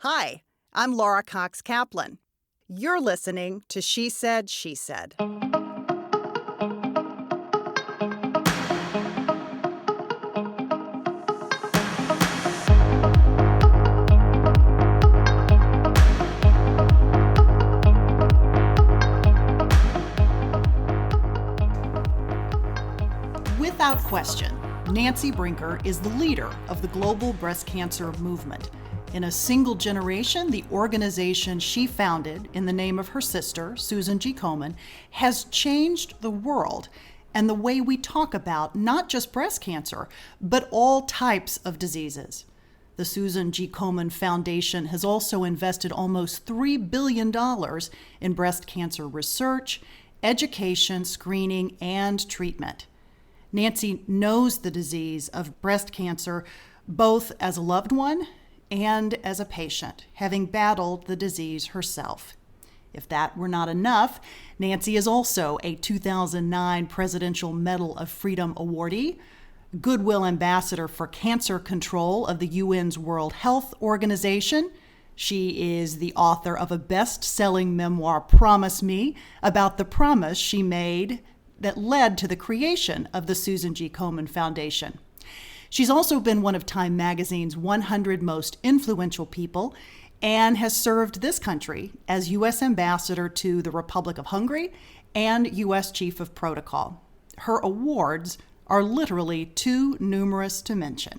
Hi, I'm Laura Cox Kaplan. You're listening to She Said, She Said. Without question, Nancy Brinker is the leader of the global breast cancer movement. In a single generation, the organization she founded in the name of her sister, Susan G. Komen, has changed the world and the way we talk about not just breast cancer, but all types of diseases. The Susan G. Komen Foundation has also invested almost $3 billion in breast cancer research, education, screening, and treatment. Nancy knows the disease of breast cancer both as a loved one and as a patient, having battled the disease herself. If that were not enough, Nancy is also a 2009 Presidential Medal of Freedom awardee, Goodwill Ambassador for Cancer Control of the UN's World Health Organization. She is the author of a best-selling memoir, Promise Me, about the promise she made that led to the creation of the Susan G. Komen Foundation. She's also been one of Time Magazine's 100 most influential people and has served this country as U.S. Ambassador to the Republic of Hungary and U.S. Chief of Protocol. Her awards are literally too numerous to mention.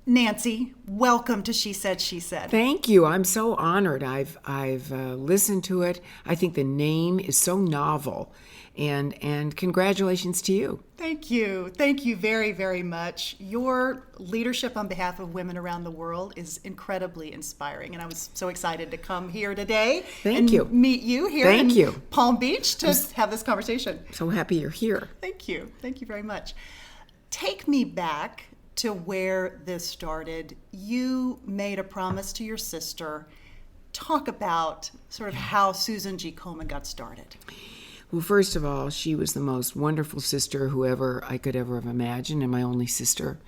Nancy, welcome to She Said, She Said. Thank you. I'm so honored. I've listened to it. I think the name is so novel. And congratulations to you. Thank you. Thank you very, very much. Your leadership on behalf of women around the world is incredibly inspiring. And I was so excited to come here today and meet you here in Palm Beach to have this conversation. So happy you're here. Thank you. Thank you very much. Take me back to where this started. You made a promise to your sister. Talk about sort of how Susan G. Komen got started. Well, first of all, she was the most wonderful sister I could ever have imagined, and my only sister.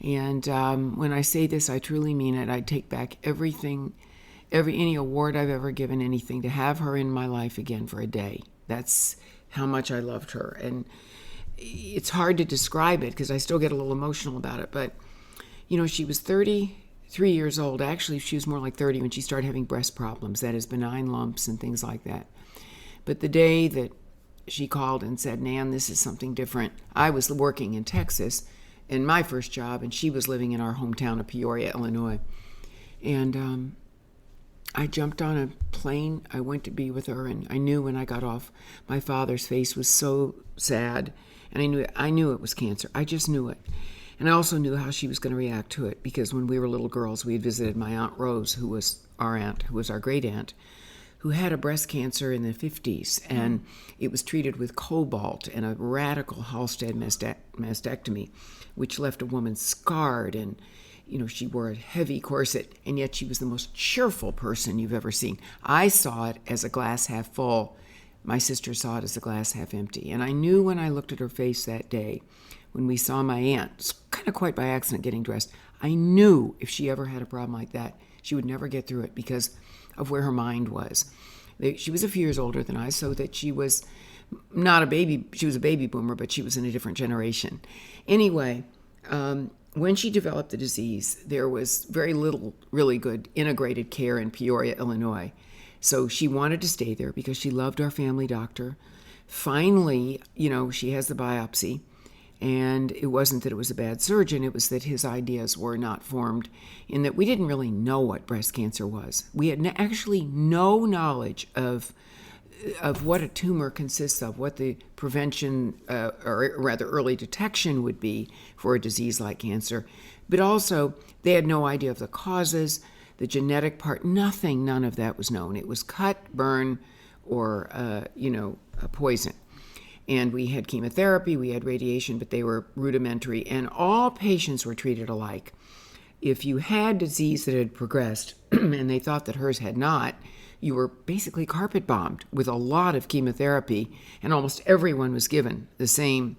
And when I say this, I truly mean it. I'd take back everything, any award I've ever given, anything, to have her in my life again for a day. That's how much I loved her. And it's hard to describe it because I still get a little emotional about it. But, she was 33 years old. Actually, she was more like 30 when she started having breast problems, that is, benign lumps and things like that. But the day that she called and said, Nan, this is something different. I was working in Texas in my first job, and she was living in our hometown of Peoria, Illinois. And I jumped on a plane. I went to be with her, and I knew when I got off, my father's face was so sad, and I knew it was cancer. I just knew it. And I also knew how she was going to react to it, because when we were little girls, we had visited my Aunt Rose, who was our aunt, who was our great aunt, who had a breast cancer in the 50s, and it was treated with cobalt and a radical Halsted mastectomy, which left a woman scarred, and she wore a heavy corset, and yet she was the most cheerful person you've ever seen. I saw it as a glass half full. My sister saw it as a glass half empty. And I knew when I looked at her face that day, when we saw my aunt, kind of quite by accident getting dressed, I knew if she ever had a problem like that, she would never get through it because of where her mind was. She was a few years older than I, so that she was not a baby. She was a baby boomer, but she was in a different generation. Anyway, when she developed the disease, there was very little really good integrated care in Peoria, Illinois. So she wanted to stay there because she loved our family doctor. Finally, she has the biopsy. And it wasn't that it was a bad surgeon, it was that his ideas were not formed, in that we didn't really know what breast cancer was. We had actually no knowledge of what a tumor consists of, what the prevention, or rather early detection would be for a disease like cancer. But also, they had no idea of the causes, the genetic part, none of that was known. It was cut, burn, or, a poison. And we had chemotherapy, we had radiation, but they were rudimentary, and all patients were treated alike. If you had disease that had progressed, and they thought that hers had not, you were basically carpet bombed with a lot of chemotherapy, and almost everyone was given the same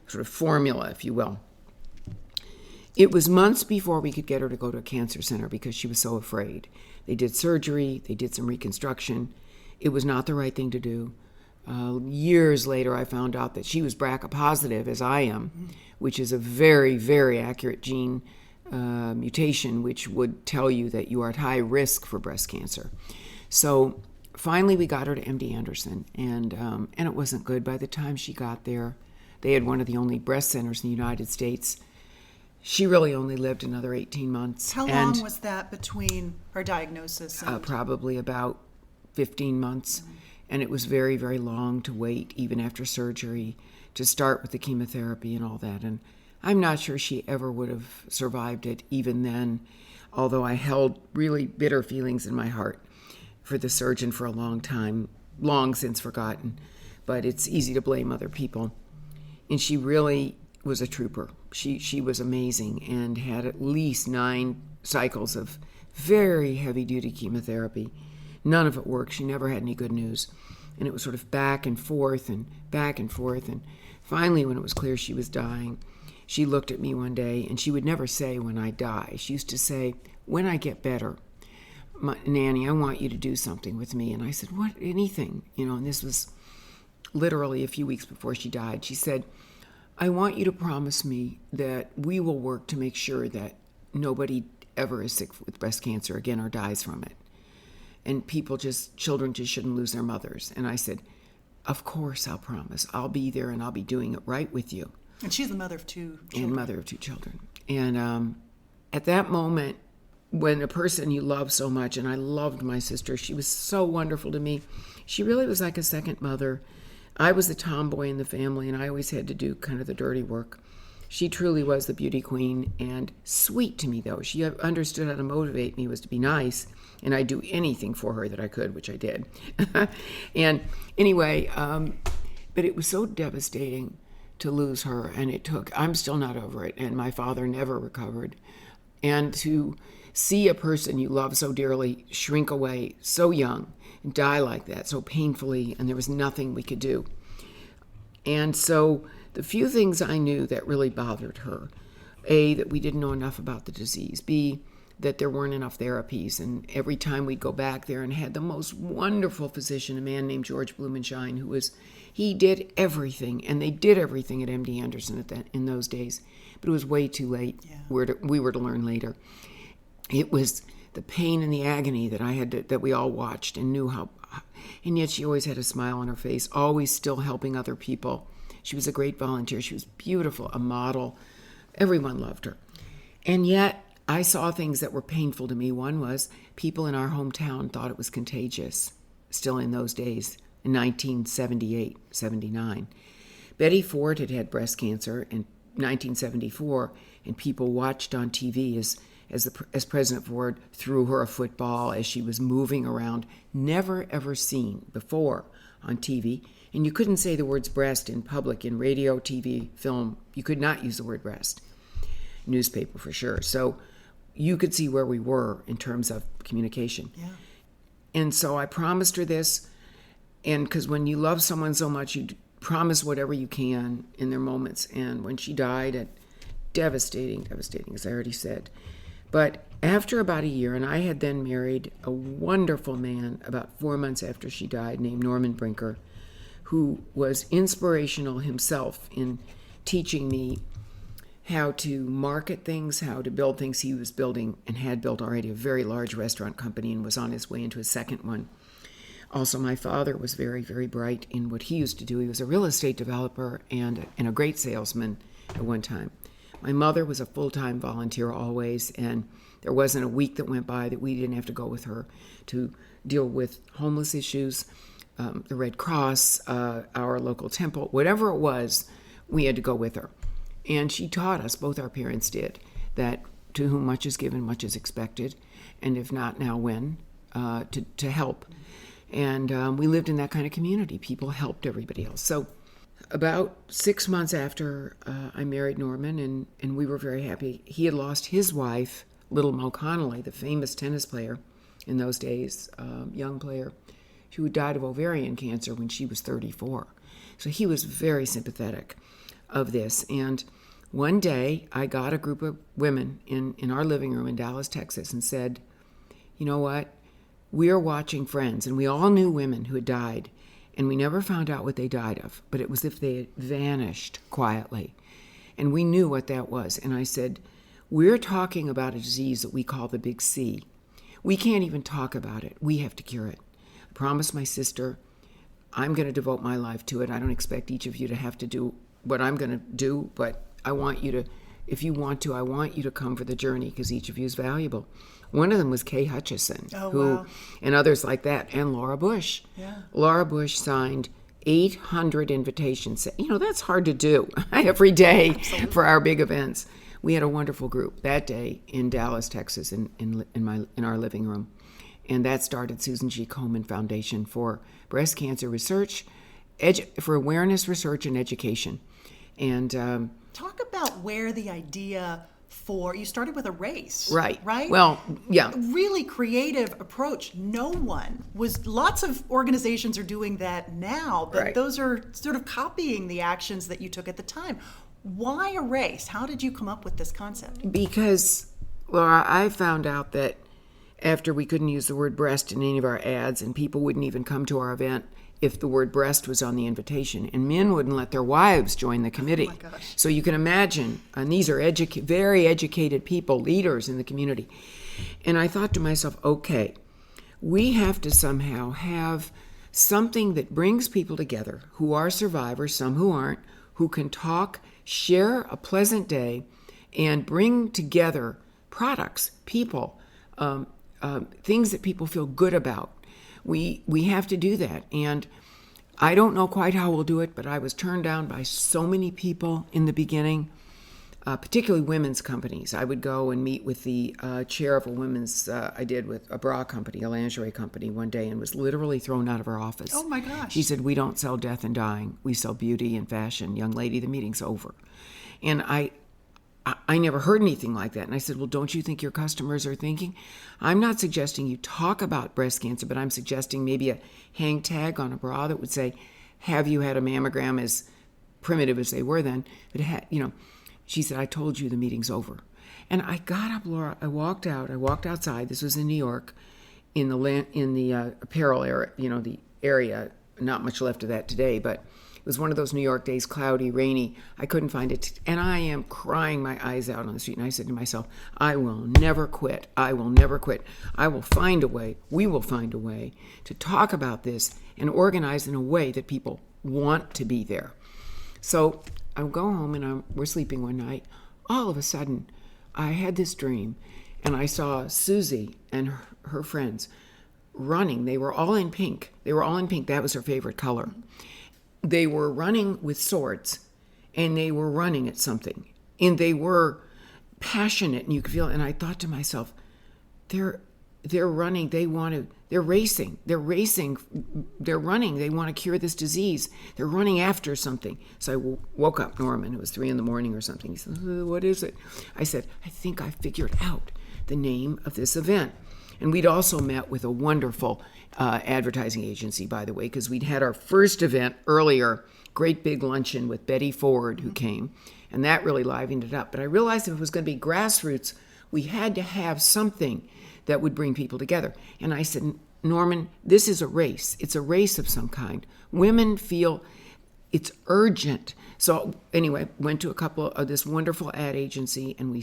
sort of formula, if you will. It was months before we could get her to go to a cancer center because she was so afraid. They did surgery, they did some reconstruction. It was not the right thing to do. Years later, I found out that she was BRCA positive, as I am, which is a very, very accurate gene mutation, which would tell you that you are at high risk for breast cancer. So finally, we got her to MD Anderson, and it wasn't good. By the time she got there, they had one of the only breast centers in the United States. She really only lived another 18 months. How long was that between her diagnosis? And... probably about 15 months. And it was very, very long to wait, even after surgery, to start with the chemotherapy and all that. And I'm not sure she ever would have survived it even then, although I held really bitter feelings in my heart for the surgeon for a long time, long since forgotten. But it's easy to blame other people. And she really was a trooper. She was amazing and had at least 9 cycles of very heavy-duty chemotherapy. None of it worked. She never had any good news. And it was sort of back and forth and back and forth. And finally, when it was clear she was dying, she looked at me one day, and she would never say, "When I die." She used to say, "When I get better, Nanny, I want you to do something with me." And I said, "What? Anything?" And this was literally a few weeks before she died. She said, "I want you to promise me that we will work to make sure that nobody ever is sick with breast cancer again or dies from it. And children just shouldn't lose their mothers." And I said, "Of course, I'll promise. I'll be there and I'll be doing it right with you." And she's the mother of 2 children. And mother of 2 children. And at that moment, when a person you love so much, and I loved my sister, she was so wonderful to me. She really was like a second mother. I was the tomboy in the family, and I always had to do kind of the dirty work. She truly was the beauty queen, and sweet to me, though. She understood how to motivate me, was to be nice, and I'd do anything for her that I could, which I did. And anyway, but it was so devastating to lose her, and I'm still not over it, and my father never recovered. And to see a person you love so dearly shrink away so young and die like that so painfully, and there was nothing we could do. And so the few things I knew that really bothered her, A, that we didn't know enough about the disease, B, that there weren't enough therapies, and every time we'd go back there and had the most wonderful physician, a man named George Blumenshine, he did everything, and they did everything at MD Anderson in those days, but it was way too late. Yeah. We were to learn later. It was the pain and the agony that we all watched and knew how, and yet she always had a smile on her face, always still helping other people. She was a great volunteer. She was beautiful, a model. Everyone loved her. And yet I saw things that were painful to me. One was people in our hometown thought it was contagious, still in those days, in 1978, 79. Betty Ford had breast cancer in 1974, and people watched on TV as President Ford threw her a football as she was moving around, never ever seen before on TV. And you couldn't say the words breast in public, in radio, TV, film. You could not use the word breast. Newspaper for sure. So you could see where we were in terms of communication. Yeah. And so I promised her this, and because when you love someone so much, you promise whatever you can in their moments. And when she died, devastating, as I already said. But after about a year, and I had then married a wonderful man about 4 months after she died, named Nancy Brinker, who was inspirational himself in teaching me how to market things, how to build things. He was building and had built already a very large restaurant company and was on his way into his second one. Also, my father was very, very bright in what he used to do. He was a real estate developer and a great salesman at one time. My mother was a full-time volunteer always, and there wasn't a week that went by that we didn't have to go with her to deal with homeless issues, the Red Cross, our local temple, whatever it was, we had to go with her. And she taught us, both our parents did, that to whom much is given, much is expected, and if not now, when, to help. And we lived in that kind of community. People helped everybody else. So about 6 months after I married Norman, and we were very happy, he had lost his wife, Little Mo Connolly, the famous tennis player in those days, young player, who died of ovarian cancer when she was 34. So he was very sympathetic of this. And One day, I got a group of women in our living room in Dallas, Texas, and said, you know what? We are watching Friends, and we all knew women who had died, and we never found out what they died of, but it was if they had vanished quietly. And we knew what that was. And I said, we're talking about a disease that we call the Big C. We can't even talk about it. We have to cure it. I promised my sister, I'm going to devote my life to it. I don't expect each of you to have to do what I'm going to do, but I want you to, if you want to, I want you to come for the journey because each of you is valuable. One of them was Kay Hutchison, wow. And others like that, and Laura Bush. Yeah. Laura Bush signed 800 invitations. You know, that's hard to do every day. Absolutely. For our big events. We had a wonderful group that day in Dallas, Texas, in our living room. And that started Susan G. Komen Foundation for breast cancer research, for awareness, research, and education. And talk about where the idea you started with a race. Right. Well, yeah. Really creative approach. Lots of organizations are doing that now, but those are sort of copying the actions that you took at the time. Why a race? How did you come up with this concept? Because, Laura, I found out that after we couldn't use the word breast in any of our ads, and people wouldn't even come to our event if the word breast was on the invitation, and men wouldn't let their wives join the committee. Oh my gosh. So you can imagine, and these are very educated people, leaders in the community. And I thought to myself, okay, we have to somehow have something that brings people together who are survivors, some who aren't, who can talk, share a pleasant day, and bring together products, people, things that people feel good about. We have to do that. And I don't know quite how we'll do it, but I was turned down by so many people in the beginning, particularly women's companies. I would go and meet with the chair of a women's, I did with a bra company, a lingerie company one day, and was literally thrown out of her office. Oh my gosh. She said, we don't sell death and dying. We sell beauty and fashion. Young lady, the meeting's over. And I never heard anything like that. And I said, well, don't you think your customers are thinking? I'm not suggesting you talk about breast cancer, but I'm suggesting maybe a hang tag on a bra that would say, have you had a mammogram, as primitive as they were then? But she said, I told you the meeting's over. And I got up, Laura, I walked outside. This was in New York, in the apparel area, the area, not much left of that today, but it was one of those New York days, cloudy, rainy. I couldn't find it. And I am crying my eyes out on the street. And I said to myself, I will never quit. I will never quit. I will find a way. We will find a way to talk about this and organize in a way that people want to be there. So I would go home and we're sleeping one night. All of a sudden, I had this dream. And I saw Susie and her friends running. They were all in pink. That was her favorite color. They were running with swords, and they were running at something, and they were passionate, and you could feel it. And I thought to myself, they're running, they're racing, they're running, they want to cure this disease, they're running after something. So I woke up Norman, it was 3 a.m. or something. He said, what is it? I said, I think I figured out the name of this event. And we'd also met with a wonderful advertising agency, by the way, because we'd had our first event earlier, great big luncheon with Betty Ford, who came, and that really livened it up. But I realized if it was going to be grassroots, we had to have something that would bring people together. And I said, Norman, this is a race. It's a race of some kind. Women feel it's urgent. So anyway, went to a couple of this wonderful ad agency, and we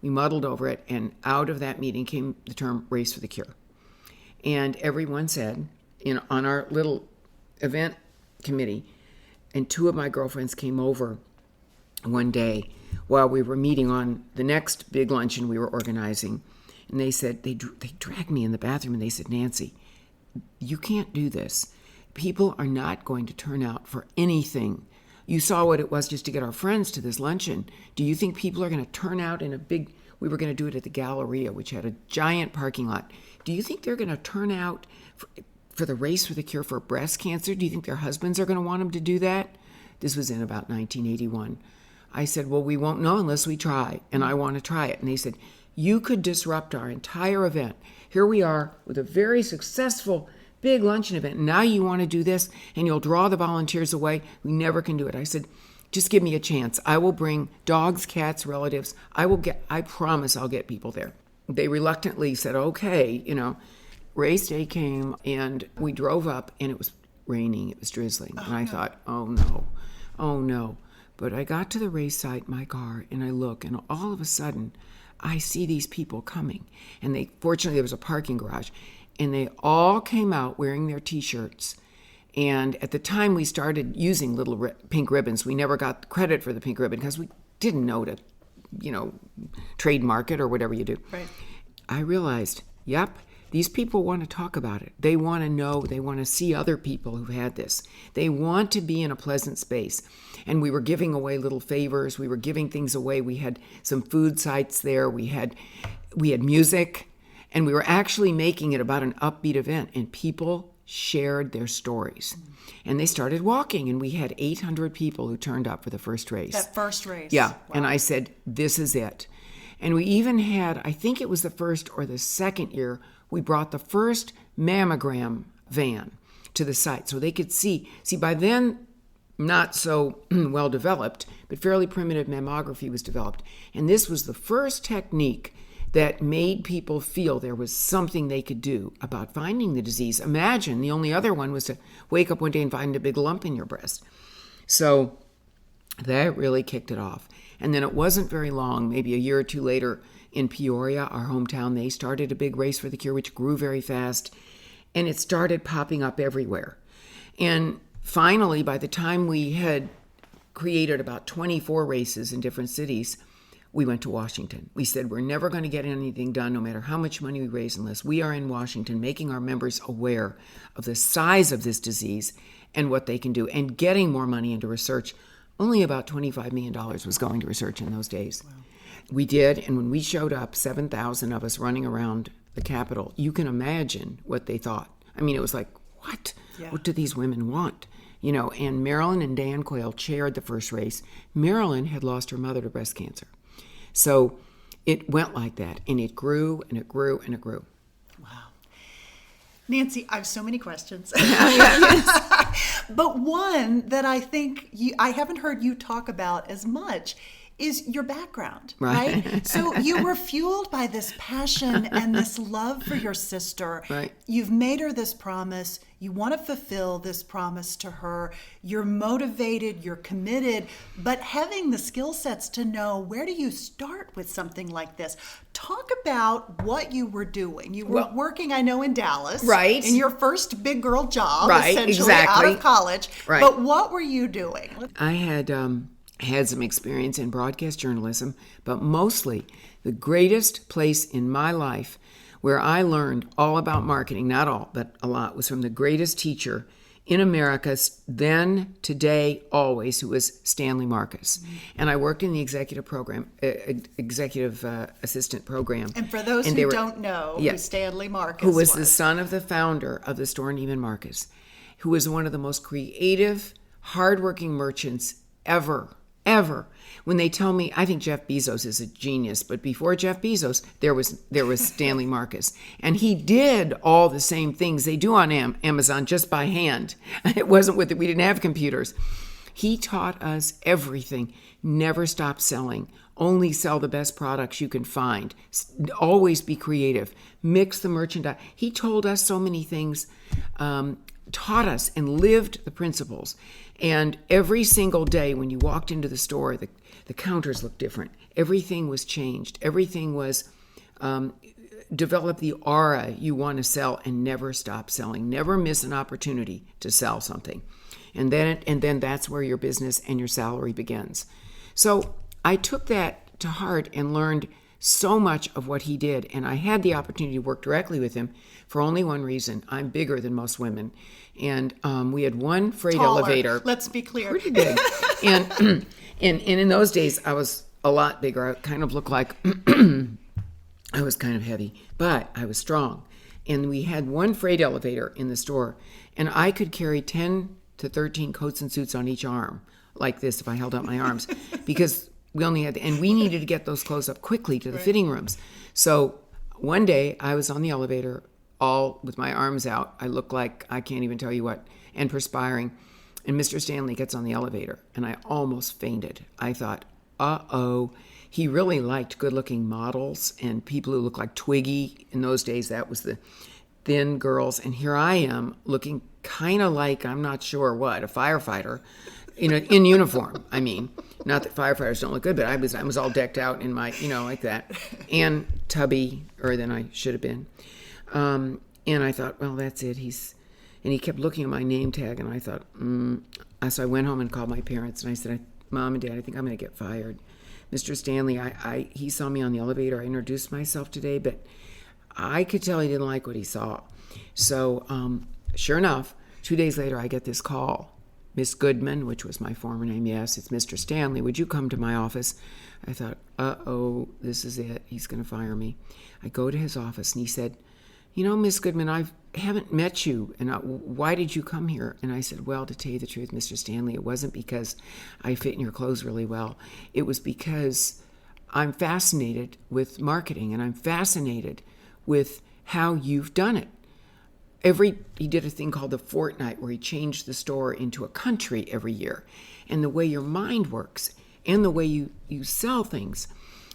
muddled over it, and out of that meeting came the term Race for the Cure. And everyone said, on our little event committee, and 2 of my girlfriends came over one day while we were meeting on the next big luncheon we were organizing, and they said, they dragged me in the bathroom, and they said, Nancy, you can't do this. People are not going to turn out for anything. You saw what it was just to get our friends to this luncheon. Do you think people are going to turn out in we were going to do it at the Galleria, which had a giant parking lot. Do you think they're going to turn out for the Race for the Cure for breast cancer? Do you think their husbands are going to want them to do that? This was in about 1981. I said, well, we won't know unless we try, and I want to try it. And they said, you could disrupt our entire event. Here we are with a very successful big luncheon event. Now you want to do this, and you'll draw the volunteers away. We never can do it. I said, Just give me a chance. I will bring dogs, cats, relatives. I promise I'll get people there. They reluctantly said, okay, Race day came and we drove up and it was raining. It was drizzling. And I thought, oh no. But I got to the race site in my car and I look, and all of a sudden I see these people coming. And fortunately there was a parking garage, and they all came out wearing their T-shirts. And at the time we started using little pink ribbons. We never got credit for the pink ribbon because we didn't know to, trademark it or whatever you do. Right. I realized, yep, these people want to talk about it. They want to know. They want to see other people who've had this. They want to be in a pleasant space. And we were giving away little favors. We were giving things away. We had some food sites there. We had music. And we were actually making it about an upbeat event. And people shared their stories. And they started walking. And we had 800 people who turned up for the first race. That first race. Yeah. Wow. And I said, this is it. And we even had, I think it was the first or the second year, we brought the first mammogram van to the site so they could see. See, by then, not so well developed, but fairly primitive mammography was developed. And this was the first technique that made people feel there was something they could do about finding the disease. Imagine the only other one was to wake up one day and find a big lump in your breast. So that really kicked it off. And then it wasn't very long, maybe a year or two later, in Peoria, our hometown, they started a big race for the cure, which grew very fast. And it started popping up everywhere. And finally, by the time we had created about 24 races in different cities, we went to Washington. We said, we're never going to get anything done, no matter how much money we raise, unless we are in Washington making our members aware of the size of this disease and what they can do, and getting more money into research. Only about $25 million was going to research in those days. Wow. We did, and when we showed up, 7,000 of us running around the Capitol, you can imagine what they thought. I mean, it was like, what? Yeah. What do these women want? And Marilyn and Dan Quayle chaired the first race. Marilyn had lost her mother to breast cancer. So it went like that, and it grew, and it grew, and it grew. Wow. Nancy, I have so many questions. But one that I think I haven't heard you talk about as much is your background, right? So you were fueled by this passion and this love for your sister. Right. You've made her this promise. You want to fulfill this promise to her. You're motivated, you're committed, but having the skill sets to know where do you start with something like this? Talk about what you were doing. You were working, I know, in Dallas. Right. In your first big girl job, right, essentially, exactly. out of college. Right. But what were you doing? I had some experience in broadcast journalism, but mostly the greatest place in my life where I learned all about marketing, not all, but a lot, was from the greatest teacher in America, then, today, always, who was Stanley Marcus. Mm-hmm. And I worked in the executive assistant program. And for those who don't know who Stanley Marcus who was the son of the founder of the store Neiman Marcus, who was one of the most creative, hardworking merchants ever. When they tell me, I think Jeff Bezos is a genius, but before Jeff Bezos, there was Stanley Marcus. And he did all the same things they do on Amazon just by hand. It wasn't we didn't have computers. He taught us everything. Never stop selling. Only sell the best products you can find. Always be creative. Mix the merchandise. He told us so many things, taught us and lived the principles. And every single day when you walked into the store, the counters looked different. Everything was changed. Everything was develop the aura you want to sell and never stop selling. Never miss an opportunity to sell something. And then that's where your business and your salary begins. So I took that to heart and learned so much of what he did. And I had the opportunity to work directly with him for only one reason. I'm bigger than most women. And we had one freight elevator. Let's be clear. Pretty big. And in those days, I was a lot bigger. I kind of looked like I was kind of heavy, but I was strong. And we had one freight elevator in the store, and I could carry 10 to 13 coats and suits on each arm, like this, if I held up my arms, because we only had, and we needed to get those clothes up quickly to the fitting rooms. So one day I was on the elevator, all with my arms out. I looked like, I can't even tell you what, and perspiring. And Mr. Stanley gets on the elevator, and I almost fainted. I thought, uh-oh. He really liked good-looking models and people who looked like Twiggy. In those days, that was the thin girls. And here I am looking kind of like, I'm not sure what, a firefighter in uniform. I mean, not that firefighters don't look good, but I was all decked out in my, like that, and tubbier than I should have been. And I thought, well, that's it. And he kept looking at my name tag, and I thought, So I went home and called my parents, and I said, Mom and Dad, I think I'm going to get fired. Mr. Stanley, he saw me on the elevator. I introduced myself today, but I could tell he didn't like what he saw. So sure enough, 2 days later, I get this call. Miss Goodman, which was my former name, yes, it's Mr. Stanley. Would you come to my office? I thought, uh-oh, this is it. He's going to fire me. I go to his office, and he said, Miss Goodman, I haven't met you, and why did you come here? And I said, well, to tell you the truth, Mr. Stanley, it wasn't because I fit in your clothes really well. It was because I'm fascinated with marketing, and I'm fascinated with how you've done it. He did a thing called the Fortnight, where he changed the store into a country every year. And the way your mind works and the way you sell things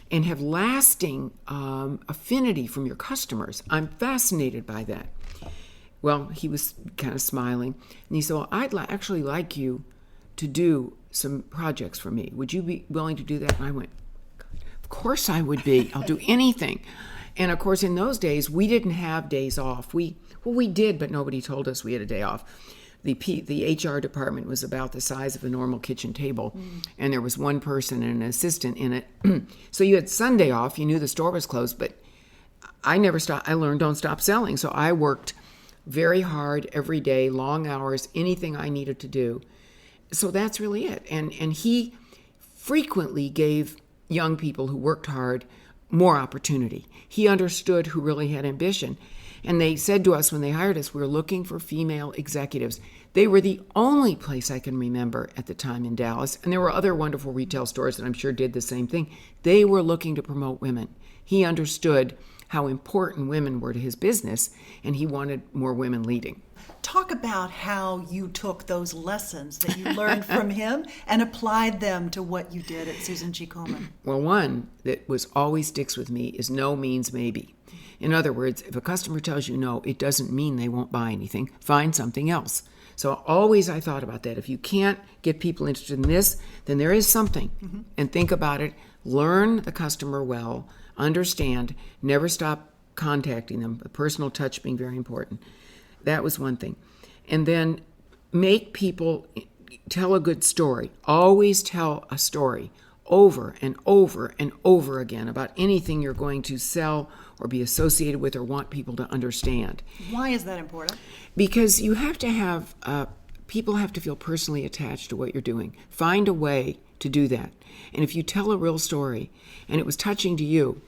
and have lasting affinity from your customers, I'm fascinated by that. Well, he was kind of smiling, and he said, well, I'd actually like you to do some projects for me. Would you be willing to do that? And I went, of course I would be. I'll do anything. And of course, in those days, we didn't have days off. We did, but nobody told us we had a day off. The HR department was about the size of a normal kitchen table, and there was one person and an assistant in it. So you had Sunday off. You knew the store was closed, but I never stopped. I learned don't stop selling. So I worked very hard every day, long hours, anything I needed to do. So that's really it. And he frequently gave young people who worked hard more opportunity. He understood who really had ambition. And they said to us when they hired us, we're looking for female executives. They were the only place I can remember at the time in Dallas. And there were other wonderful retail stores that I'm sure did the same thing. They were looking to promote women. He understood how important women were to his business, and he wanted more women leading. Talk about how you took those lessons that you learned from him and applied them to what you did at Susan G. Komen. Well, one that always sticks with me is no means maybe. In other words, if a customer tells you no, it doesn't mean they won't buy anything. Find something else. So always I thought about that. If you can't get people interested in this, then there is something. Mm-hmm. And think about it. Learn the customer well. Understand. Never stop contacting them. The personal touch being very important. That was one thing. And then make people tell a good story. Always tell a story over and over and over again about anything you're going to sell or be associated with or want people to understand. Why is that important? Because you have to have, people have to feel personally attached to what you're doing. Find a way to do that. And if you tell a real story and it was touching to you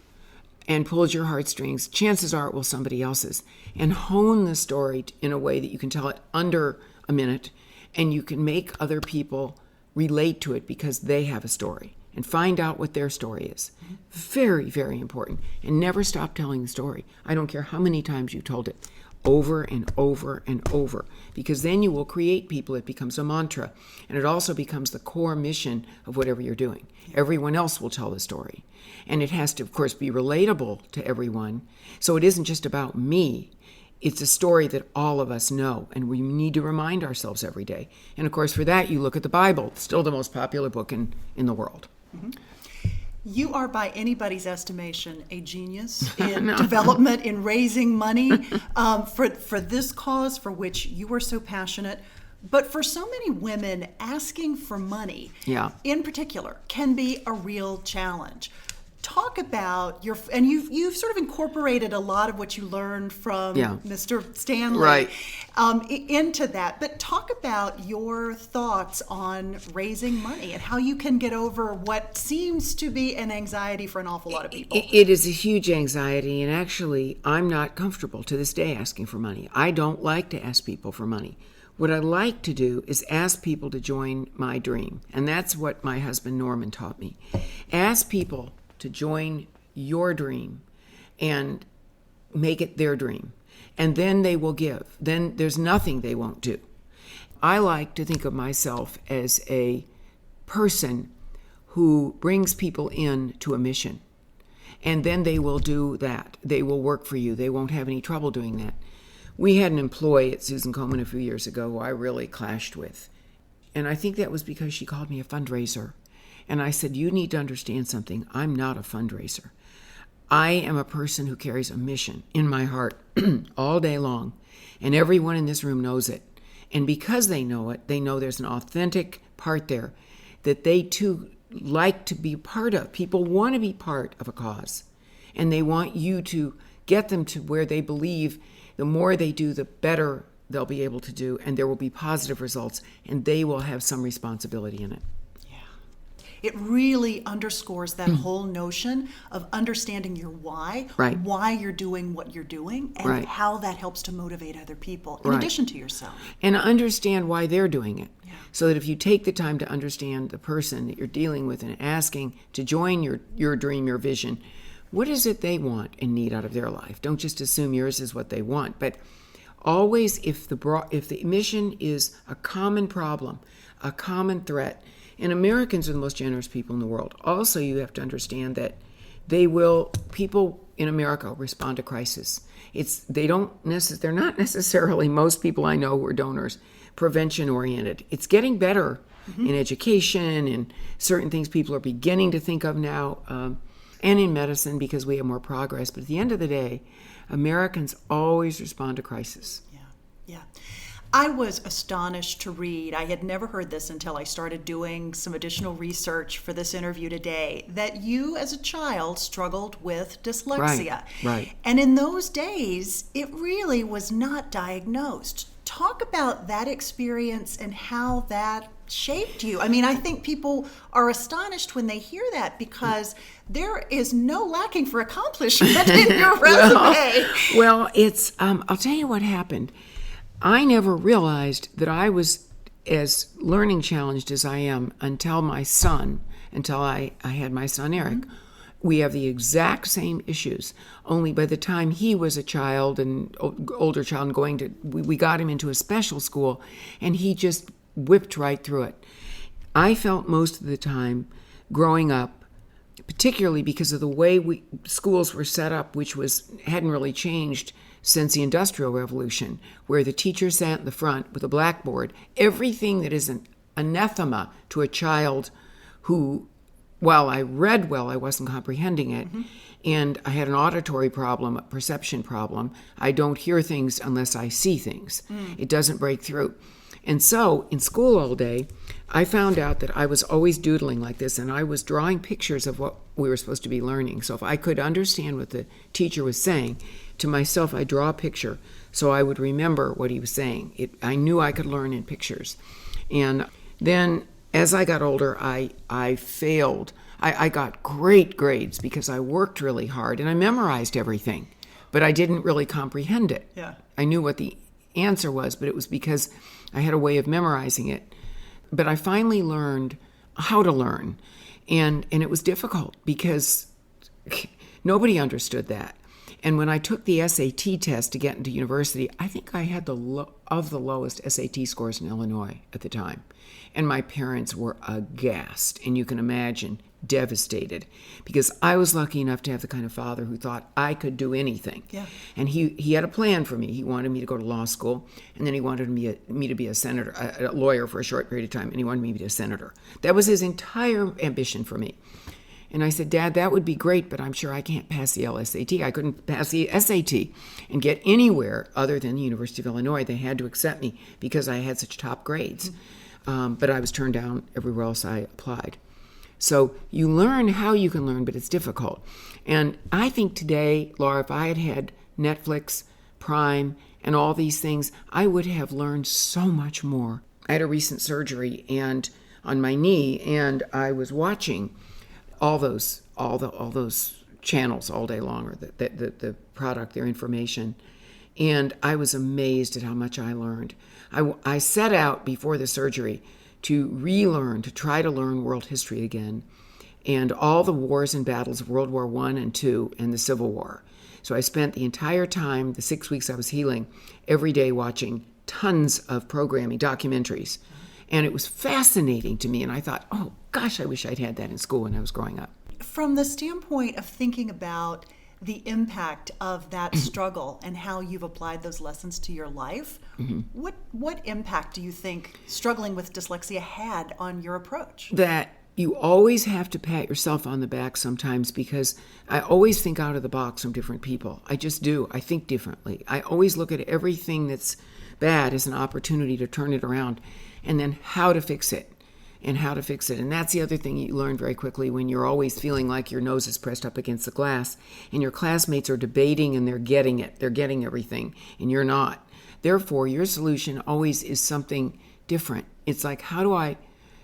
and pulls your heartstrings, chances are it will somebody else's. And hone the story in a way that you can tell it under a minute and you can make other people relate to it because they have a story. And find out what their story is. Very, very important. And never stop telling the story. I don't care how many times you told it. Over and over and over. Because then you will create people. It becomes a mantra. And it also becomes the core mission of whatever you're doing. Everyone else will tell the story. And it has to, of course, be relatable to everyone. So it isn't just about me. It's a story that all of us know, and we need to remind ourselves every day. And, of course, for that, you look at the Bible, still the most popular book in the world. Mm-hmm. You are, by anybody's estimation, a genius in development, in raising money for this cause for which you are so passionate. But for so many women, asking for money, in particular, can be a real challenge. Talk about and you've sort of incorporated a lot of what you learned from Mr. Stanley into that. But talk about your thoughts on raising money and how you can get over what seems to be an anxiety for an awful lot of people. It is a huge anxiety, and actually, I'm not comfortable to this day asking for money. I don't like to ask people for money. What I like to do is ask people to join my dream, and that's what my husband Norman taught me. Ask people to join your dream and make it their dream. And then they will give. Then there's nothing they won't do. I like to think of myself as a person who brings people in to a mission. And then they will do that. They will work for you. They won't have any trouble doing that. We had an employee at Susan Komen a few years ago who I really clashed with. And I think that was because she called me a fundraiser. And I said, you need to understand something. I'm not a fundraiser. I am a person who carries a mission in my heart all day long. And everyone in this room knows it. And because they know it, they know there's an authentic part there that they too like to be part of. People want to be part of a cause. And they want you to get them to where they believe the more they do, the better they'll be able to do. And there will be positive results. And they will have some responsibility in it. It really underscores that whole notion of understanding your why, right. why you're doing what you're doing, and right. how that helps to motivate other people, in right. addition to yourself. And understand why they're doing it. Yeah. So that if you take the time to understand the person that you're dealing with and asking to join your dream, your vision, what is it they want and need out of their life? Don't just assume yours is what they want. But always, if the mission is a common problem, a common threat, and Americans are the most generous people in the world. Also, you have to understand that people in America respond to crisis. They're not necessarily, most people I know who are donors, prevention oriented. It's getting better in education and certain things people are beginning to think of now, and in medicine because we have more progress. But at the end of the day, Americans always respond to crisis. Yeah. I was astonished to read, I had never heard this until I started doing some additional research for this interview today, that you as a child struggled with dyslexia. Right. And in those days, it really was not diagnosed. Talk about that experience and how that shaped you. I mean, I think people are astonished when they hear that because there is no lacking for accomplishment in your resume. Well, it's, I'll tell you what happened. I never realized that I was as learning challenged as I am until I had my son, Eric. Mm-hmm. We have the exact same issues, only by the time he was a child and older child and we got him into a special school, and he just whipped right through it. I felt most of the time growing up, particularly because of the way schools were set up, which hadn't really changed since the Industrial Revolution, where the teacher sat in the front with a blackboard. Everything that is an anathema to a child who, while I read well, I wasn't comprehending it, and I had an auditory problem, a perception problem. I don't hear things unless I see things. It doesn't break through. And so, in school all day, I found out that I was always doodling like this, and I was drawing pictures of what we were supposed to be learning. So if I could understand what the teacher was saying, to myself, I draw a picture so I would remember what he was saying. I knew I could learn in pictures. And then as I got older, I failed. I got great grades because I worked really hard and I memorized everything, but I didn't really comprehend it. Yeah. I knew what the answer was, but it was because I had a way of memorizing it. But I finally learned how to learn. And it was difficult because nobody understood that. And when I took the SAT test to get into university, I think I had the lowest SAT scores in Illinois at the time. And my parents were aghast, and you can imagine, devastated, because I was lucky enough to have the kind of father who thought I could do anything. Yeah. And he had a plan for me. He wanted me to go to law school, and then he wanted me to be a senator, a lawyer for a short period of time, and he wanted me to be a senator. That was his entire ambition for me. And I said, Dad, that would be great, but I'm sure I can't pass the LSAT. I couldn't pass the SAT and get anywhere other than the University of Illinois. They had to accept me because I had such top grades. But I was turned down everywhere else I applied. So you learn how you can learn, but it's difficult. And I think today, Laura, if I had had Netflix, Prime, and all these things, I would have learned so much more. I had a recent surgery and on my knee, and I was watching all those channels all day long, or the product, their information, and I was amazed at how much I learned. I set out before the surgery to relearn, to try to learn world history again, and all the wars and battles of World War I and II and the Civil War. So I spent the entire time, the 6 weeks I was healing, every day watching tons of programming, documentaries. And it was fascinating to me. And I thought, oh, gosh, I wish I'd had that in school when I was growing up. From the standpoint of thinking about the impact of that struggle and how you've applied those lessons to your life, what impact do you think struggling with dyslexia had on your approach? That you always have to pat yourself on the back sometimes, because I always think out of the box from different people. I just do. I think differently. I always look at everything that's bad as an opportunity to turn it around, and then how to fix it. And that's the other thing you learn very quickly when you're always feeling like your nose is pressed up against the glass and your classmates are debating and they're getting it. They're getting everything and you're not. Therefore, your solution always is something different. It's like, how do I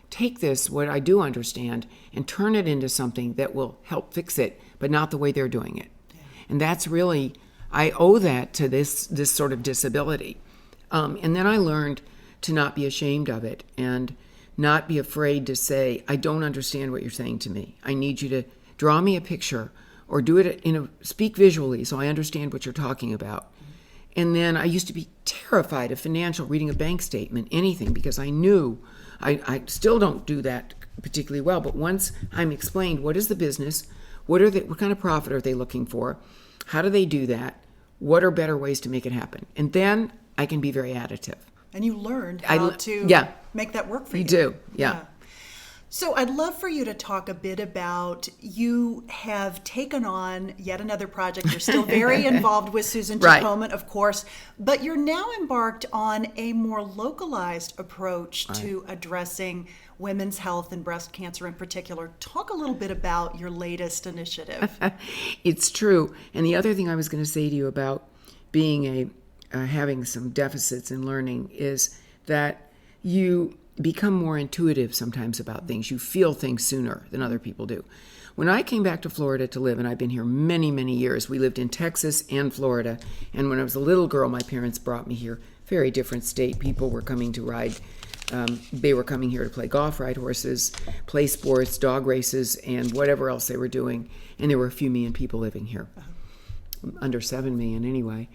take this, what I do understand, and turn it into something that will help fix it, but not the way they're doing it. Yeah. And that's really, I owe that to this sort of disability. And then I learned to not be ashamed of it and not be afraid to say, I don't understand what you're saying to me. I need you to draw me a picture or do it speak visually so I understand what you're talking about. And then I used to be terrified of reading a bank statement, anything, because I knew, I still don't do that particularly well, but once I'm explained, what is the business? What kind of profit are they looking for? How do they do that? What are better ways to make it happen? And then I can be very additive. And you learned how to make that work for you. You do, yeah. So I'd love for you to talk a bit about, you have taken on yet another project. You're still very involved with Susan G. Komen, of course, but you're now embarked on a more localized approach to addressing women's health and breast cancer in particular. Talk a little bit about your latest initiative. It's true. And the other thing I was going to say to you about being having some deficits in learning is that you become more intuitive sometimes about things. You feel things sooner than other people do. When I came back to Florida to live, and I've been here many, many years, we lived in Texas and Florida, and when I was a little girl, my parents brought me here. Very different state. People were coming to ride. They were coming here to play golf, ride horses, play sports, dog races, and whatever else they were doing. And there were a few million people living here. Under 7 million anyway.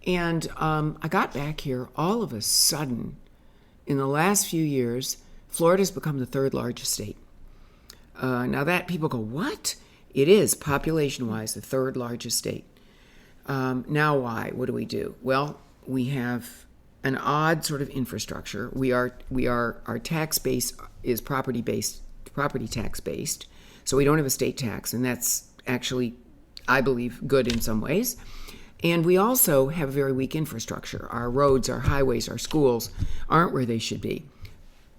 And I got back here all of a sudden. In the last few years, Florida's become the third largest state. Now that people go, what? It is, population-wise, the third largest state. Now why? What do? Well, we have an odd sort of infrastructure. Our tax base is property tax based. So we don't have a state tax, and that's actually, I believe, good in some ways. And we also have a very weak infrastructure. Our roads, our highways, our schools aren't where they should be.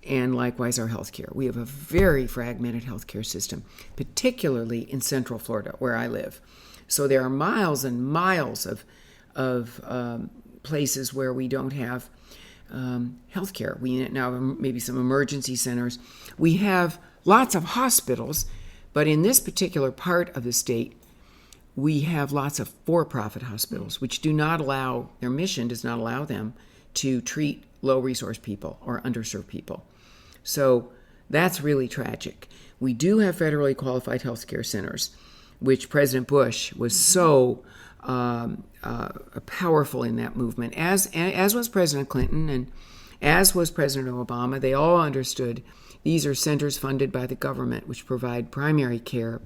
And likewise, our healthcare. We have a very fragmented healthcare system, particularly in Central Florida, where I live. So there are miles and miles of places where we don't have healthcare. We now have maybe some emergency centers. We have lots of hospitals, but in this particular part of the state, we have lots of for-profit hospitals, which their mission does not allow them to treat low-resource people or underserved people. So that's really tragic. We do have federally qualified healthcare centers, which President Bush was so powerful in that movement, as was President Clinton and as was President Obama. They all understood these are centers funded by the government, which provide primary care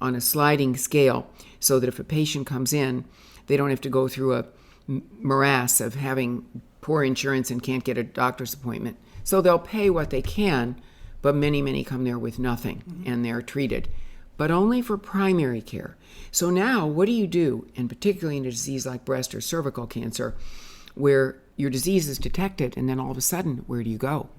on a sliding scale, so that if a patient comes in, they don't have to go through a morass of having poor insurance and can't get a doctor's appointment. So they'll pay what they can, but many, many come there with nothing, and they're treated, but only for primary care. So now, what do you do, and particularly in a disease like breast or cervical cancer, where your disease is detected, and then all of a sudden, where do you go?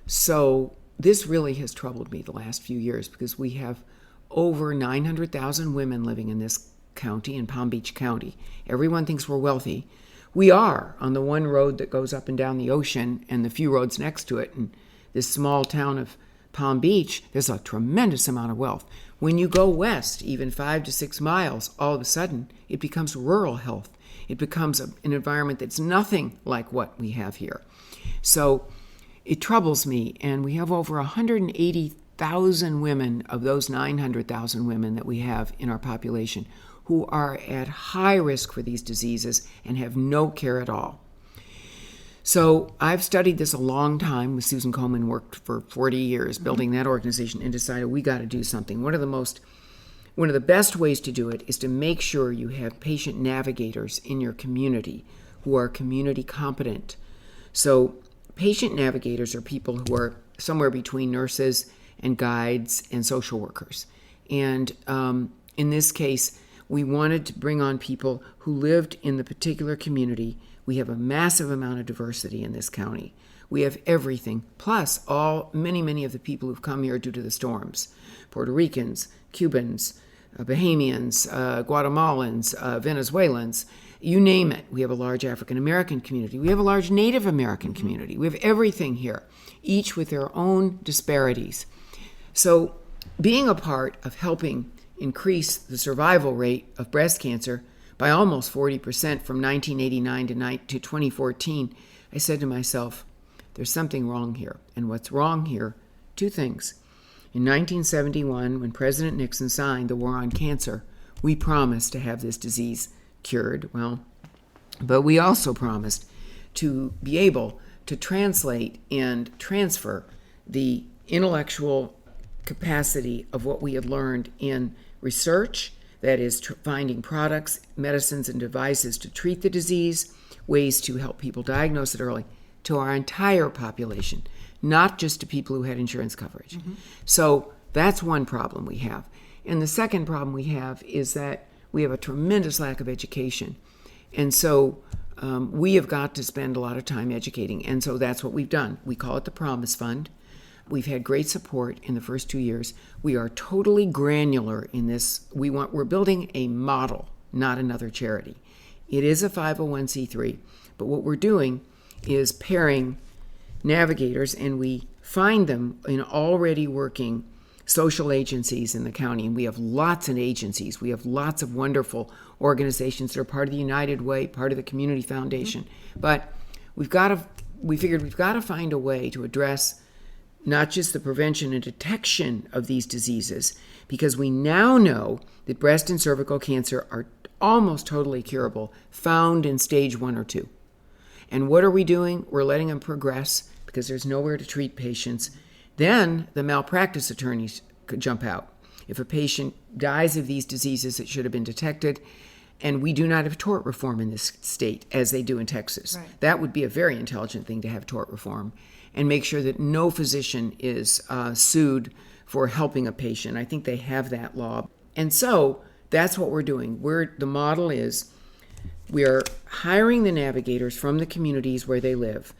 So this really has troubled me the last few years, because we have over 900,000 women living in this county, in Palm Beach County. Everyone thinks we're wealthy. We are, on the one road that goes up and down the ocean and the few roads next to it. And this small town of Palm Beach, there's a tremendous amount of wealth. When you go west, even 5 to 6 miles, all of a sudden, it becomes rural health. It becomes an environment that's nothing like what we have here. So it troubles me, and we have over 180,000 women of those 900,000 women that we have in our population who are at high risk for these diseases and have no care at all. So I've studied this a long time. With Susan Komen, worked for 40 years building that organization, and decided we got to do something. One of the best ways to do it is to make sure you have patient navigators in your community who are community competent. So patient navigators are people who are somewhere between nurses and guides and social workers. And in this case, we wanted to bring on people who lived in the particular community. We have a massive amount of diversity in this county. We have everything, plus many of the people who've come here due to the storms. Puerto Ricans, Cubans, Bahamians, Guatemalans, Venezuelans, you name it. We have a large African American community. We have a large Native American community. We have everything here, each with their own disparities. So being a part of helping increase the survival rate of breast cancer by almost 40% from 1989 to 2014, I said to myself, there's something wrong here. And what's wrong here? Two things. In 1971, when President Nixon signed the War on Cancer, we promised to have this disease cured. But we also promised to be able to translate and transfer the intellectual capacity of what we had learned in research, that is finding products, medicines, and devices to treat the disease, ways to help people diagnose it early, to our entire population, not just to people who had insurance coverage. So that's one problem we have. And the second problem we have is that we have a tremendous lack of education. And so we have got to spend a lot of time educating. And so that's what we've done. We call it the Promise Fund. We've had great support in the first 2 years. We are totally granular in this. We're building a model, not another charity. It is a 501c3, but what we're doing is pairing navigators, and we find them in already working social agencies in the county. And we have lots of agencies. We have lots of wonderful organizations that are part of the United Way, part of the Komen Foundation. But we figured we've got to find a way to address not just the prevention and detection of these diseases, because we now know that breast and cervical cancer are almost totally curable, found in stage 1 or 2. And what are we doing? We're letting them progress because there's nowhere to treat patients. Then the malpractice attorneys could jump out. If a patient dies of these diseases, it should have been detected. And we do not have tort reform in this state as they do in Texas. Right. That would be a very intelligent thing to have tort reform and make sure that no physician is sued for helping a patient. I think they have that law. And so that's what we're doing. The model is we are hiring the navigators from the communities where they live.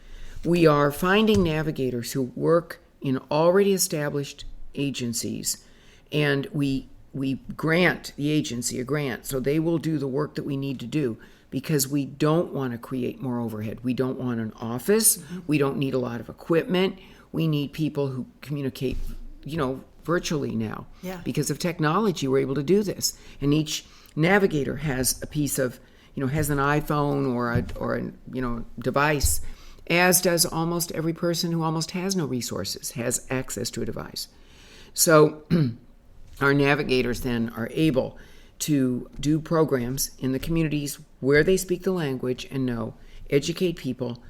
We are finding navigators who work in already established agencies, and we grant the agency a grant so they will do the work that we need to do, because we don't want to create more overhead. We don't want an office. We don't need a lot of equipment. We need people who communicate, virtually now. Yeah. Because of technology, we're able to do this. And each navigator has a piece of, has an iPhone or a device, as does almost every person who almost has no resources, has access to a device. So our navigators then are able to do programs in the communities where they speak the language and educate people,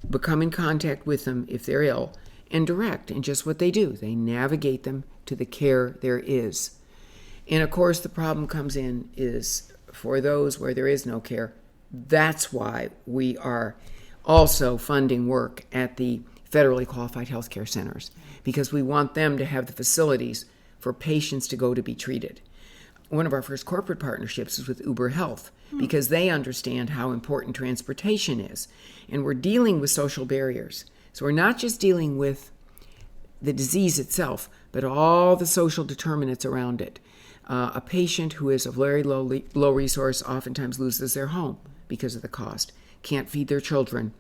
become in contact with them if they're ill, and direct in just what they do. They navigate them to the care there is. And of course, the problem comes in is for those where there is no care. That's why we are also funding work at the federally qualified healthcare centers, because we want them to have the facilities for patients to go to be treated. One of our first corporate partnerships is with Uber Health, because they understand how important transportation is. And we're dealing with social barriers. So we're not just dealing with the disease itself, but all the social determinants around it. A patient who is of very low resource oftentimes loses their home because of the cost, can't feed their children,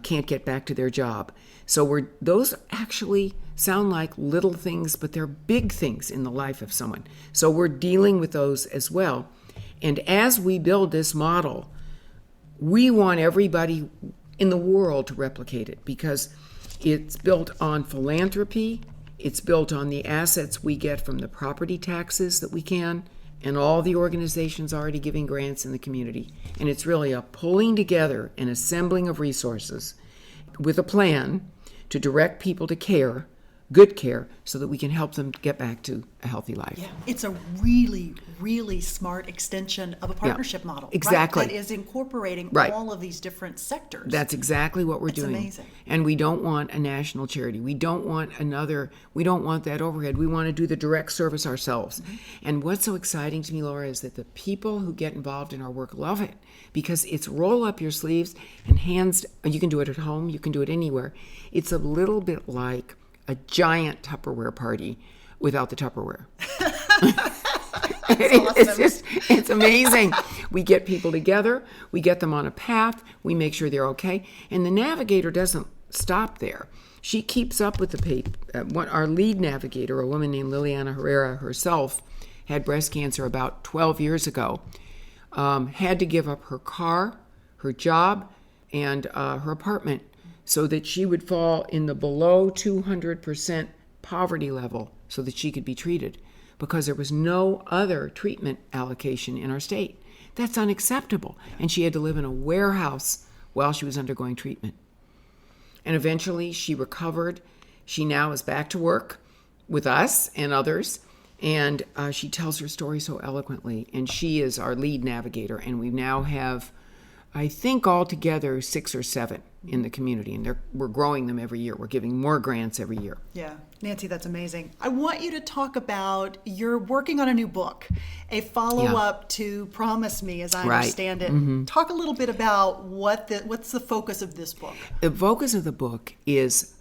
can't get back to their job. So those actually sound like little things, but they're big things in the life of someone. So we're dealing with those as well. And as we build this model, we want everybody in the world to replicate it, because it's built on philanthropy, it's built on the assets we get from the property taxes that we can, and all the organizations already giving grants in the community. And it's really a pulling together and assembling of resources with a plan to direct people to care, good care, so that we can help them get back to a healthy life. Yeah, it's a really, really smart extension of a partnership model. Exactly. Right? That is incorporating all of these different sectors. That's exactly what we're doing. It's amazing. And we don't want a national charity. We don't want that overhead. We want to do the direct service ourselves. Mm-hmm. And what's so exciting to me, Laura, is that the people who get involved in our work love it, because it's roll up your sleeves and hands. You can do it at home. You can do it anywhere. It's a little bit like a giant Tupperware party without the Tupperware. It's amazing. We get people together, we get them on a path, we make sure they're okay, and the navigator doesn't stop there. She keeps up with the paper. Our lead navigator, a woman named Liliana Herrera herself, had breast cancer about 12 years ago, had to give up her car, her job, and her apartment so that she would fall in the below 200% poverty level so that she could be treated, because there was no other treatment allocation in our state. That's unacceptable. And she had to live in a warehouse while she was undergoing treatment. And eventually she recovered. She now is back to work with us and others. And she tells her story so eloquently. And she is our lead navigator. And we now have, I think, altogether 6 or 7 in the community, and we're growing them every year. We're giving more grants every year. Yeah, Nancy, that's amazing. I want you to talk about, you're working on a new book, a follow-up to Promise Me, as I understand it. Mm-hmm. Talk a little bit about what's the focus of this book. The focus of the book is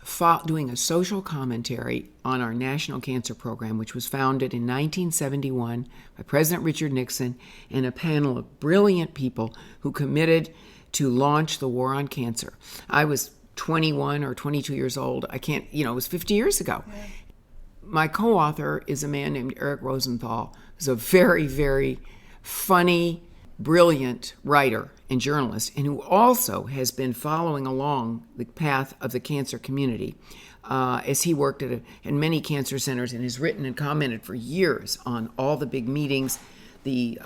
doing a social commentary on our National Cancer Program, which was founded in 1971 by President Richard Nixon and a panel of brilliant people who committed to launch the war on cancer. I was 21 or 22 years old. It was 50 years ago. Yeah. My co-author is a man named Eric Rosenthal, who's a very, very funny, brilliant writer and journalist, and who also has been following along the path of the cancer community as he worked at many cancer centers and has written and commented for years on all the big meetings, the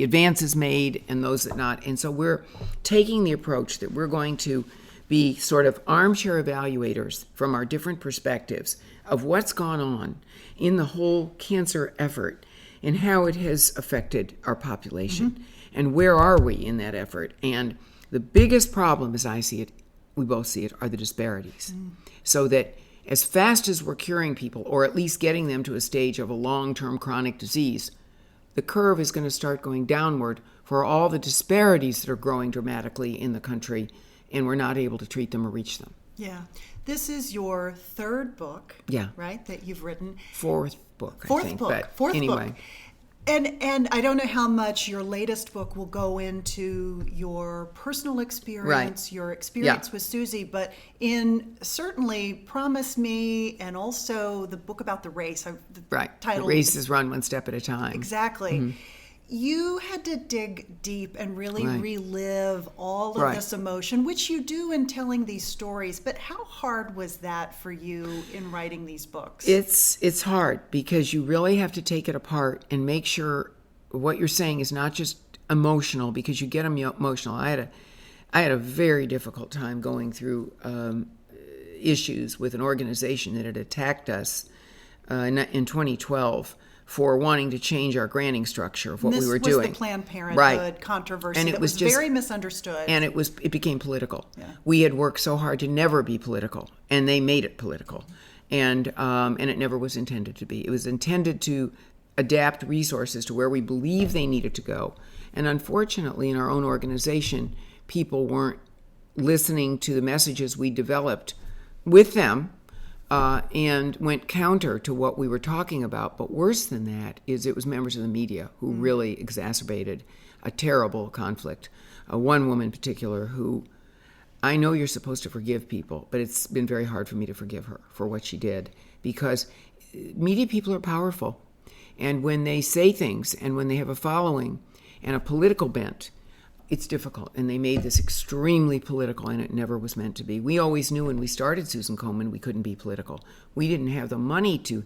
advances made and those that not. And so we're taking the approach that we're going to be sort of armchair evaluators from our different perspectives of what's gone on in the whole cancer effort and how it has affected our population. Mm-hmm. And where are we in that effort? And the biggest problem, as I see it, we both see it, are the disparities. Mm. So that as fast as we're curing people, or at least getting them to a stage of a long-term chronic disease, the curve is going to start going downward for all the disparities that are growing dramatically in the country, and we're not able to treat them or reach them. Yeah. This is your 3rd book, right, that you've written? 4th book, Fourth I think. book. But Fourth anyway. book. And I don't know how much your latest book will go into your personal experience, your experience with Susie, but in certainly Promise Me and also the book about the race. The race is run one step at a time. Exactly. Mm-hmm. You had to dig deep and really relive all of this emotion, which you do in telling these stories. But how hard was that for you in writing these books? It's hard because you really have to take it apart and make sure what you're saying is not just emotional, because you get emotional. I had a very difficult time going through issues with an organization that had attacked us in 2012. For wanting to change our granting structure of what we were doing. This was the Planned Parenthood controversy, and it was just very misunderstood. And it became political. Yeah. We had worked so hard to never be political, and they made it political. And it never was intended to be. It was intended to adapt resources to where we believe they needed to go. And unfortunately, in our own organization, people weren't listening to the messages we developed with them, and went counter to what we were talking about. But worse than that is it was members of the media who really exacerbated a terrible conflict. One woman in particular who, I know you're supposed to forgive people, but it's been very hard for me to forgive her for what she did, because media people are powerful. And when they say things and when they have a following and a political bent, it's difficult, and they made this extremely political, and it never was meant to be. We always knew when we started Susan Komen we couldn't be political. We didn't have the money to,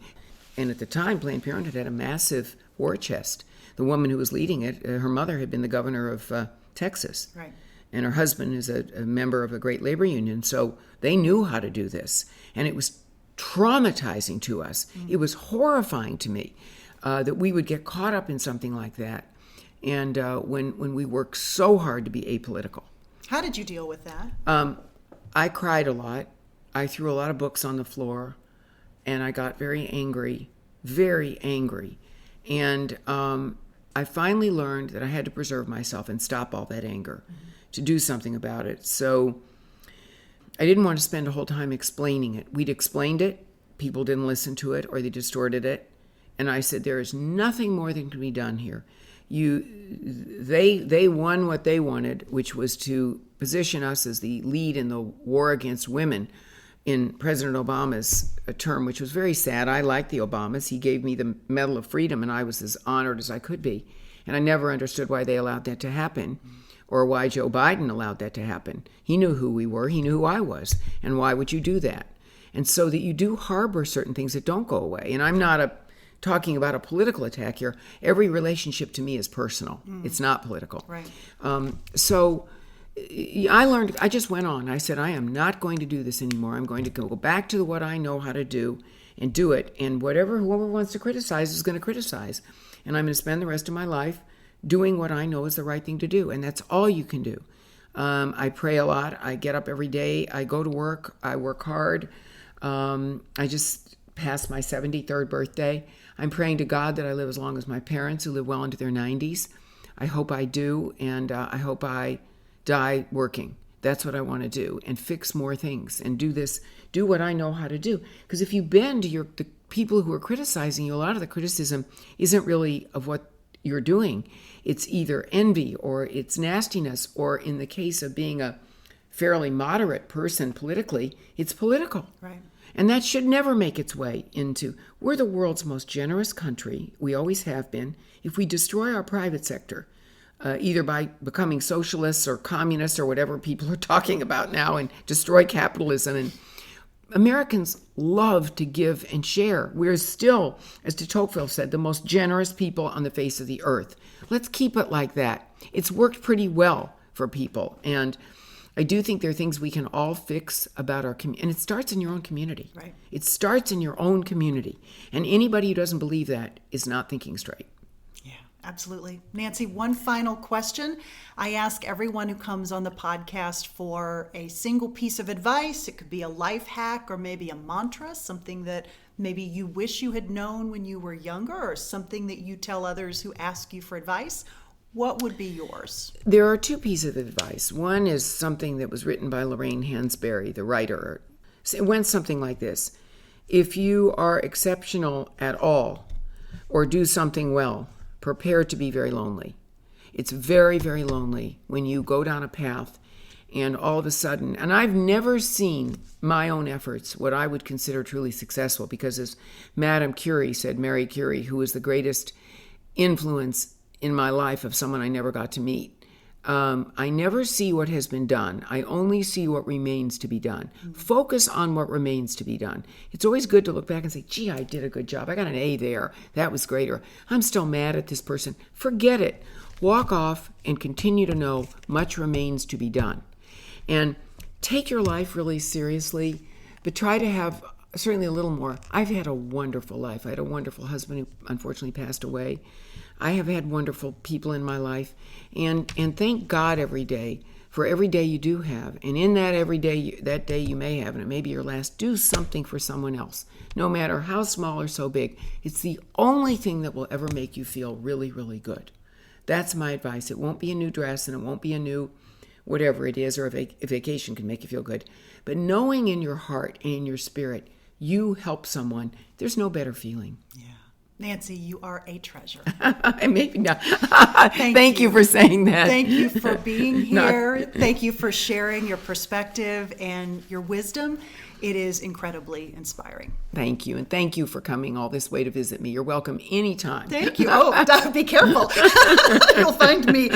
and at the time Planned Parenthood had a massive war chest. The woman who was leading it, her mother had been the governor of Texas. Right. and her husband is a member of a great labor union, so they knew how to do this. And it was traumatizing to us. It was horrifying to me that we would get caught up in something like that, and when we work so hard to be apolitical. How did you deal with that? I cried a lot. I threw a lot of books on the floor, and I got very angry. And I finally learned that I had to preserve myself and stop all that anger, to do something about it. So I didn't want to spend a whole time explaining it. We'd explained it, people didn't listen to it, or they distorted it. And I said, there is nothing more that can be done here. They won what they wanted, which was to position us as the lead in the war against women in President Obama's term, which was very sad. I liked the Obamas. He gave me the Medal of Freedom, and I was as honored as I could be. And I never understood why they allowed that to happen, or why Joe Biden allowed that to happen. He knew who we were. He knew who I was. And why would you do that? And so that you do harbor certain things that don't go away. And I'm not talking about a political attack here. Every relationship to me is personal. It's not political. Right. So I learned, I just went on. I said, I am not going to do this anymore. I'm going to go back to what I know how to do and do it. And whoever wants to criticize is going to criticize. And I'm going to spend the rest of my life doing what I know is the right thing to do. And that's all you can do. I pray a lot. I get up every day. I go to work. I work hard. I just passed my 73rd birthday. I'm praying to God that I live as long as my parents, who live well into their 90s. I hope I do, and I hope I die working. That's what I want to do, and fix more things, and do what I know how to do. Because if you bend to the people who are criticizing you, a lot of the criticism isn't really of what you're doing. It's either envy, or it's nastiness, or in the case of being a fairly moderate person politically, it's political. Right. And that should never make its way into, we're the world's most generous country, we always have been. If we destroy our private sector, either by becoming socialists or communists or whatever people are talking about now, and destroy capitalism, and Americans love to give and share. We're still, as de Tocqueville said, the most generous people on the face of the earth. Let's keep it like that. It's worked pretty well for people, and I do think there are things we can all fix about our community. And it starts in your own community. Right. It starts in your own community. And anybody who doesn't believe that is not thinking straight. Yeah, absolutely. Nancy, one final question. I ask everyone who comes on the podcast for a single piece of advice. It could be a life hack, or maybe a mantra, something that maybe you wish you had known when you were younger, or something that you tell others who ask you for advice. What would be yours? There are two pieces of advice. One is something that was written by Lorraine Hansberry, the writer. It went something like this. If you are exceptional at all, or do something well, prepare to be very lonely. It's very, very lonely when you go down a path and all of a sudden, and I've never seen my own efforts, what I would consider truly successful, because as Madame Curie said, Marie Curie, who was the greatest influence in my life of someone I never got to meet. I never see what has been done. I only see what remains to be done. Focus on what remains to be done. It's always good to look back and say, gee, I did a good job. I got an A there. That was great. Or I'm still mad at this person. Forget it. Walk off and continue to know much remains to be done. And take your life really seriously, but try to have certainly a little more. I've had a wonderful life. I had a wonderful husband who unfortunately passed away. I have had wonderful people in my life, and thank God every day for every day you do have. And in that every day, that day you may have, and it may be your last, do something for someone else, no matter how small or so big. It's the only thing that will ever make you feel really, really good. That's my advice. It won't be a new dress, and it won't be a new whatever it is, or a vacation can make you feel good. But knowing in your heart and in your spirit, you help someone, there's no better feeling. Yeah. Nancy, you are a treasure. Maybe not. Thank you for saying that. Thank you for being here. Thank you for sharing your perspective and your wisdom. It is incredibly inspiring. Thank you. And thank you for coming all this way to visit me. You're welcome anytime. Thank you. Oh, be careful. You'll find me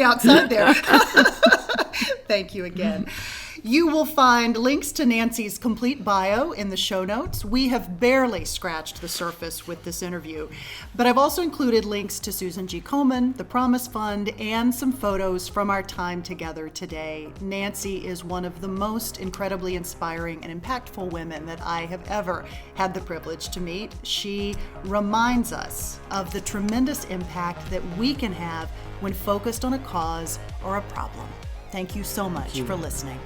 outside there. Thank you again. You will find links to Nancy's complete bio in the show notes. We have barely scratched the surface with this interview, but I've also included links to Susan G. Komen, the Promise Fund, and some photos from our time together today. Nancy is one of the most incredibly inspiring and impactful women that I have ever had the privilege to meet. She reminds us of the tremendous impact that we can have when focused on a cause or a problem. Thank you so much for listening.